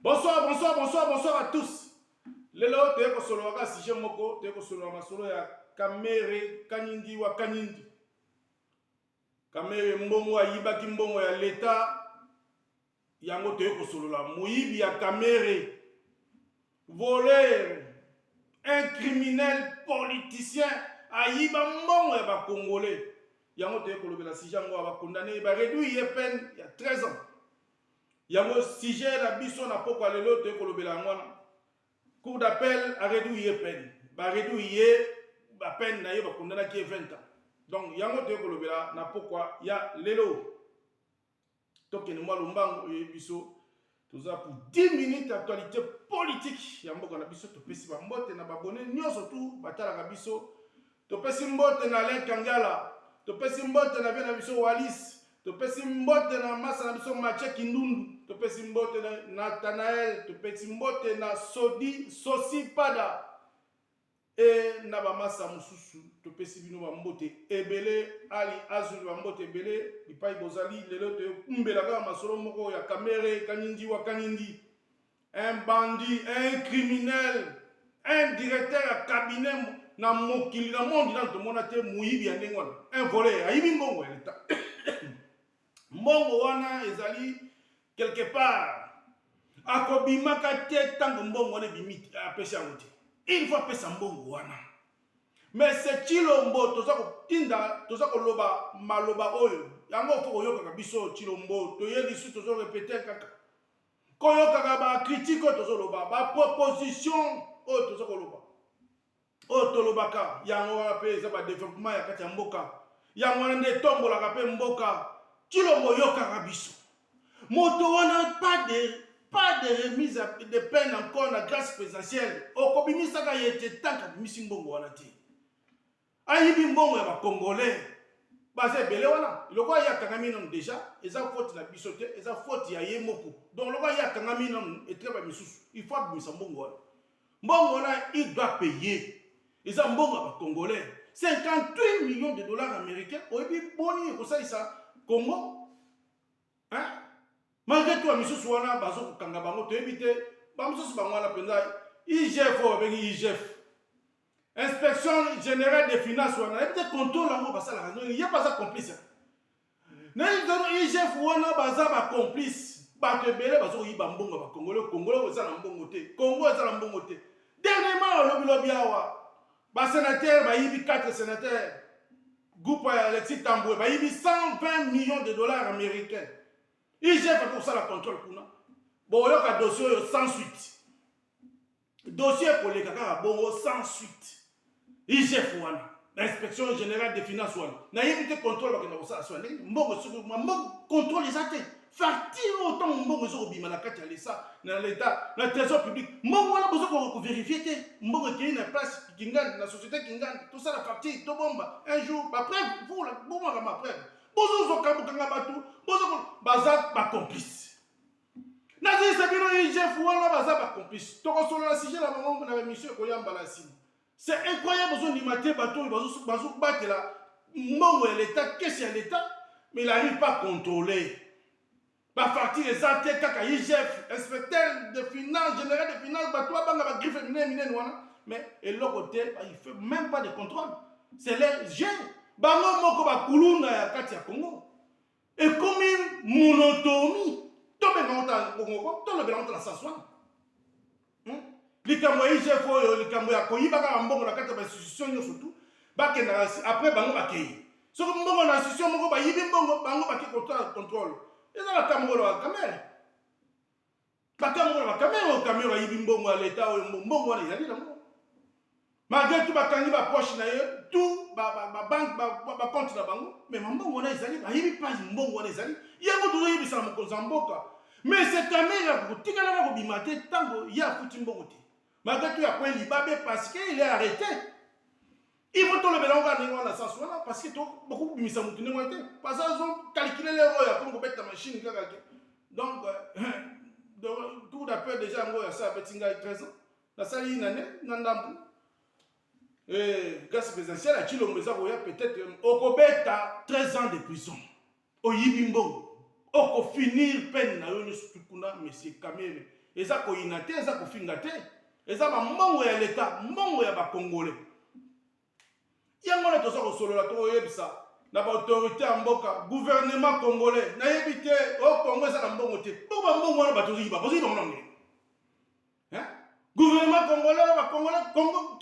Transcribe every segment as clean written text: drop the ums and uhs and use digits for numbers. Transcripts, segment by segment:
Bonsoir, bonsoir, bonsoir, bonsoir à tous. Lelo te ko solo waka sije moko te ko solo masolo ya kamere kanindi wa kanindi. Kamere mbongo ayibaki mbongo ya leta yango te ko solo la muyibi ya kamere. Voleur, un criminel politicien ayiba mbongo ya ba congolais. Yango te ko lobela sije ngo ba condamné ba réduire peine il y a 13 ans. Yango sujet na biso na poko lelo te ko lobela ngwana. Cour d'appel a réduit peine. Ba réduit ba peine na ye ba condamné qui 20 ans. Donc yango te ko lobela na pourquoi ya lelo. Tokene moi lombango e biso toza pour 10 minutes actualité politique ya mboka na biso to pesi ba mbote na babone nyonso tout batala ka biso to pesi mbote na Alain Kangala to pesi mbote na vena biso Walis to pesi mbote na masa na biso Mathieu Kindundu to pesi mbote na Nathanael to pesi mbote na Sosi Pada e na ba masa mususu to pesi bino ba mbote ebele ali azul ba mbote ebele bipai bozali lelo te kumbela ka masolo moko ya kamere kanindi wa kanindi un bandit un criminel un directeur ya cabinet na mokili na monde na to mona te muyibi ya ndengwana un voleur ayibi mbongo ya leta mbongo wana ezali quelque part akobimaka te tango mbongo wana bimiti apesi yango te il faut pesa mbongo wana mais c'est Chilombo toza kotinda toza koloba maloba oyo yango fo koyoka biso Chilombo toyeli su toza répéter kaka koyoka ba critique toza loba ba proposition oyo toza koloba oyo tolobaka yango wana pe eza ba développement ya kati ya mboka yango wana nde tombolaka pe mboka Chilombo yokaka biso moto wana pas de remise de peine encore na grâce présidentielle okobimisaka yete tanka bimisi mbongo wana te ayibi mbongo ya ba congolais baza ebele wana lokwa ya kangami non déjà eza faute na biso te eza faute ya ye moko donc lokwa ya kangami non etreba misusu il faut abimisa mbongo wana il doit payer eza mbongo ya ba congolais 58 millions de dollars américains oyebi boni kosalisa Congo hein. Malgré tout, misusu wana bazo kokanga bango toyebi te ba misusu bango wana penza IGF o bengi IGF Inspection Générale des Finances wana ebite contrôle yango basala raison il y a pas ça complice na IGF wana baza ba complice ba kebele bazo yiba mbongo ba Congolais eza na mbongo te Congo eza na mbongo te dernièrement lobi awa ba sénateur ba yibi 4 sénateurs groupe Alexis Tamboué ba yibi 120 millions de dollars américains. IGF pour ça la contrôle kuna. Bon yo ka dossier sans suite. Dossier pour les kaka bon sans suite. IGF wana. L'inspection générale des finances wana. Na yebite contrôle ba kena ça so ndenge mbongo suku mbongo contrôle les actes. Facture autant mbongo zo bima na kati ya l'État, na l'État, na trésor public. Mbongo wana bozo ko vérifier te. Mbongo qui na place Kingani, na société Kingani, tout ça la facture to bomba. Un jour ba preuve pour la bomba ma preuve. Bozo zo kabukanga batu, bozo baza ba complice. Nazi sabino IGF wana baza ba complice. Toko solo la sujet la maman na mission ko yamba la sim. C'est incroyable bozo ni maté bato bazo batela mbongo ya l'État, qu'est-ce ya l'État, mais il n'arrive pas à contrôler. Ba facture les actes kaka IGF, inspecteur de finances, général de finances, bato banga ba griffe minen wana, mais et l'autre côté, il fait même pas de contrôle. C'est les jeunes bango moko ba kuluna ya kati ya Congo et comme monotomie to be ngota Congo to le belonga na saswana likambo IGF oyo likambo ya koyiba ka mbongo na kati ya institution yo surtout ba kenda après bango ba kei so mbongo na institution moko ba yibi mbongo bango ba ki contrôle eza la kamolo ya kamera ba kamolo ba kamera yibi mbongo ya leta oyo mbongo wana yali na malgré tout bakangi ba poche na ye tout ba banque ba compte na bango mais mbongo na ezali ba yibi pas mbongo na ezali yango to yibi sa mokonza mboka mais cette caméra ko tikala ko bimate tango ya futi mbongo te malgré tout ya ko libabe parce que il est arrêté il faut to le belonga ningo na sens wana parce que to beaucoup bimisa mutu ningo te parce que ils ont calculé les rois ya ko beta machine kaka donc tout d'après déjà ngo ya ça betinga 13 ans la sali inane nandambu grâce présidentielle à Chilombo peut-être okobeta 13 ans de prison oyibi mbongo oko finir peine na yo surtout kuna monsieur Kamere eza koyina te eza kofinga te eza bambongo ya leta mbongo ya bakongole yango na toza kosolola toyebisa na baautorité ya mboka gouvernement congolais nayebi te o Congo eza na mbongo te mpo bambongo wana bato ozoyiba bozoyiba ngo nange gouvernement congolais bakongolais Congo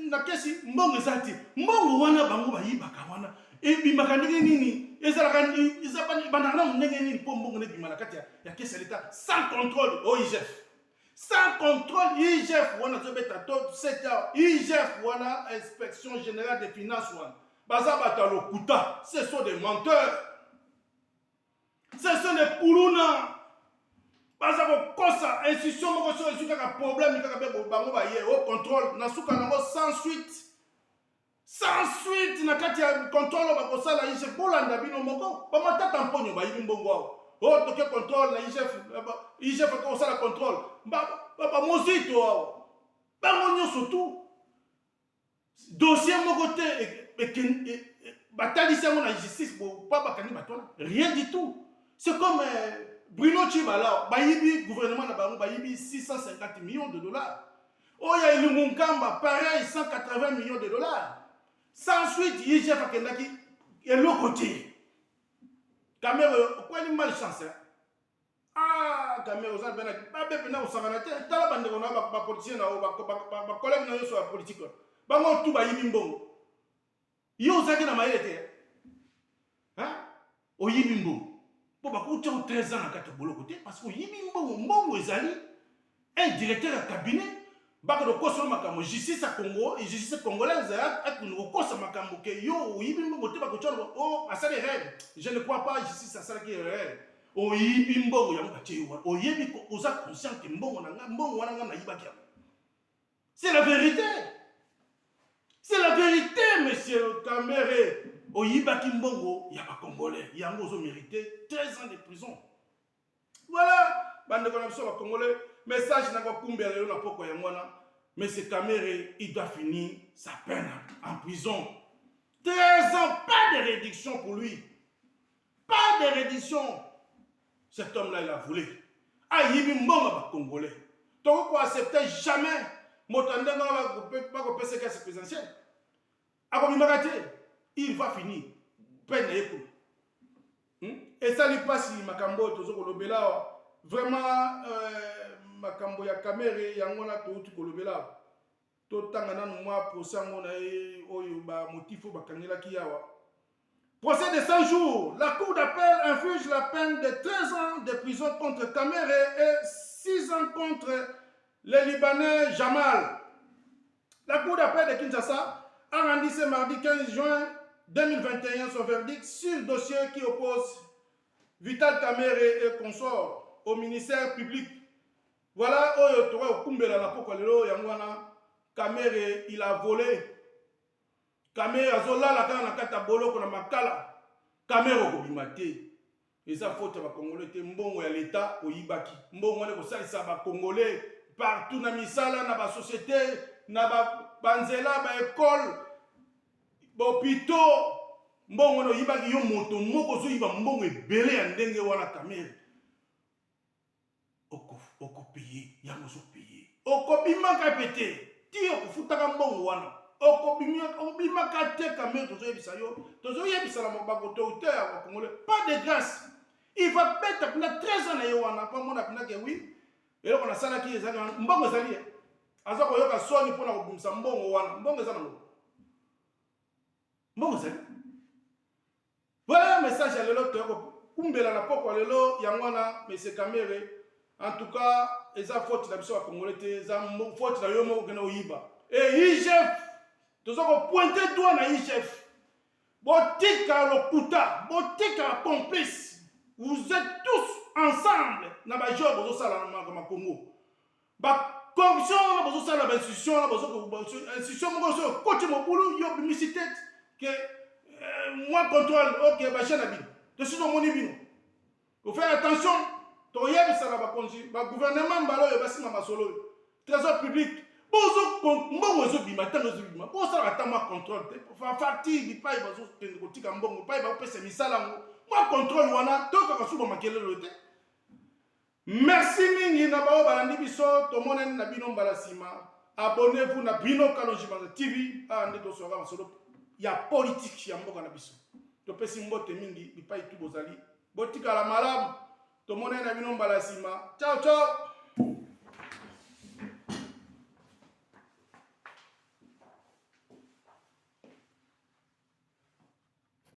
na kesi mbongo eza te mbongo wana bango bayibaka wana ebimaka ndenge nini ezalaka bandaka na ndenge nini mpo mbongo nebima na kati ya kesi ya leta sans contrôle au IGF sans contrôle IGF wana tozobeta to 7 heures IGF wana inspection générale des finances wana baza bato lokuta ce sont des menteurs ce sont des puluna baza kokosa institution moko so esu kaka problème kaka be bango baye au contrôle na suka nango sans suite na kati ya contrôle bakosala IGF bolanda bino moko bamatata mponyo bayibi mbongo awo o toke contrôle na IGF akosala contrôle bamozito awo bango nyonso tu dossier moko te batalisi yango na justice pa bakangi bato wana rien du tout c'est comme Bruno Tshibala bayibi gouvernement na bango bayibi 650 millions de dollars oya Ilungu Nkamba pareil 180 millions de dollars sans suite IGF akendaki eloko te Cameroun quoi ni malchance Cameroun ça ben ba pena osangana te tala bandeko na ba politicien na ba collègue na yo sur la politique bango tout bayibi mbongo yo zaki na mayele te oyibi mbongo po bakuta 13 ans na kati boloko te parce que oyibi mbongo ezali un directeur de cabinet baka koso makambo justice à Congo et justice congolaise a kosa makambo ke yo oyibi mbongo te bakuta o asali rêve je ne crois pas justice asali ki rêve oyibi mbongo ya mbache yo oyibi oza conscient que mbongo wana nga na yibaki c'est la vérité. C'est la vérité, monsieur Kamere. Oyibaki mbongo, il y a pas Congolais. Il y a un mérité 13 ans de prison. Voilà. Bande connexion à Congolais. Message n'a pas kumbé à na poko yangwana. Monsieur Kamere, il doit finir sa peine en prison. 13 ans, pas de réduction pour lui. Pas de réduction. Cet homme-là, il a volé. Ah, il y a mbongo Congolais. Donc, on accepter jamais. Motandanga va couper ses caisses présidentielles. Il va finir. Peine et ça lui passe makambo tozo kolobela vraiment makambo ya Kamere yangona to kolobela to tanga nanu moi procès ngona oyo ba motifo bakangela ki yawa. Procès de 100 jours. La cour d'appel inflige la peine de 13 ans de prison contre Kamere et 6 ans contre le Libanais Jamal. La cour d'appel de Kinshasa a rendu ce mardi 15 juin 2021 son verdict sur le dossier qui oppose Vital Kamere et consorts au ministère public. Voilà, Kamere, il a volé. Kamere a zola la kana kata bolo kona makala. Kamere okobimate. Et ça faute ba Congolais te mbongo ya l'État oyibaki. Mbongo ne ko salisa ba Congolais partout na misala na ba société na ba banzela ba école bopito mbongo no yibaki yo moto moko zo yiba mbongo ebele ya ndenge wana Kamere oko payer ya mozo payer oko bimaka pété ti okufutaka mbongo wana oko bimaka te Kamere tozo yebisa yo tozo yebisa la mabako autorité ya Congolais pas de grâce il va mettre na 13 ans na yo wana pa mona pina ke oui et on a ça qui ezali mbongo ezali aza ko yoka soni pona kobimisa mbongo wana mbongo ezali mbongo ezali. Voilà un message à l'élo kumbela na poko lelo yangwana monsieur Kamere en tout cas eza faute na biso ya Congolais te eza faute na yo moko kena oyiba et IGF tozoko pointer doigt na IGF botika lokuta botika complice. Vous êtes tous ensemble dans la job au Congo. La corruption, l'institution, l'institution, côté mon boulot, il y a une publicité que moi contrôle, ok, je suis dans mon niveau. Vous faites attention, le gouvernement, le trésor public, moi contrôle wana to ka suba makele lote Merci mingi na bao balandi biso tomonen na bino mbala sima. Abonnez-vous na Bino Kalonjimanza TV. Ande to soga masolo ya politique ya mboka na biso. To pesi mbote mingi bipai tu bozali. Botika la malamu. Tomonen na bino mbala sima. Ciao ciao.